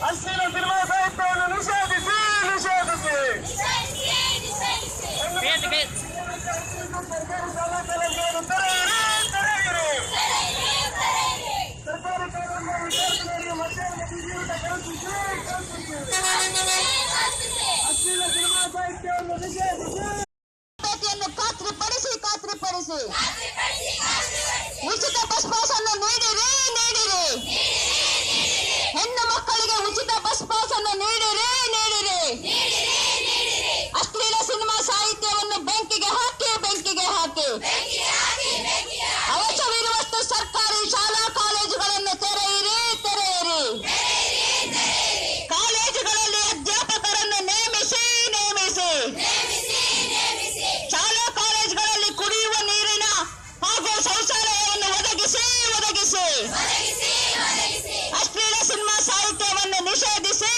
ಅಶ್ಲೀಲ ಸಿನಿಮಾ ಸಾಹಿತ್ಯವನ್ನು ನಿಷೇಧಿಸಿ ಸರ್ಕಾರಿ ಶಾಲಾ ಕಾಲೇಜುಗಳನ್ನು ತೆರೆಯಿರಿ. ಸರ್ಕಾರಿ ಕಾಲೇಜುಗಳ ವಿದ್ಯಾರ್ಥಿಗಳಿಗೆ ಮಧ್ಯಾಹ್ನ ಜೀವಿತ ಕಲ್ಪಿಸಿ. ಅಶ್ಲೀಲ ಸಿನಿಮಾ ಸಾಹಿತ್ಯವನ್ನು ನಿಷೇಧಿಸಿ ಖಾತ್ರಿಪಡಿಸಿ ಉಚಿತ ಬಸ್ ಪಾಸ್ ಅನ್ನು ನೀಡಿರಿ. ಹೆಣ್ಣು ಮಕ್ಕಳಿಗೆ ಉಚಿತ ಬಸ್ ಪಾಸ್ ಅನ್ನು ನೀಡಿರಿ. ಅಶ್ಲೀಲ ಸಿನಿಮಾ ಸಾಹಿತ್ಯವನ್ನು ಬೆಂಕಿಗೆ ಹಾಕಿ ಅವಶ್ಯವಿರುವಷ್ಟು ಸರ್ಕಾರಿ ಶಾಲಾ ಕಾಲೇಜುಗಳನ್ನು ತೆರೆಯಿರಿ. ಕಾಲೇಜುಗಳಲ್ಲಿ ಅಧ್ಯಾಪಕರನ್ನು ನೇಮಿಸಿ. ಶಾಲಾ ಕಾಲೇಜುಗಳಲ್ಲಿ ಕುಡಿಯುವ ನೀರಿನ ಹಾಗೂ ಶೌಚಾಲಯವನ್ನು ಒದಗಿಸಿ. ಅಶ್ಲೀಲ ಸಿನಿಮಾ ಸಾಹಿತ್ಯವನ್ನು ನಿಷೇಧಿಸಿ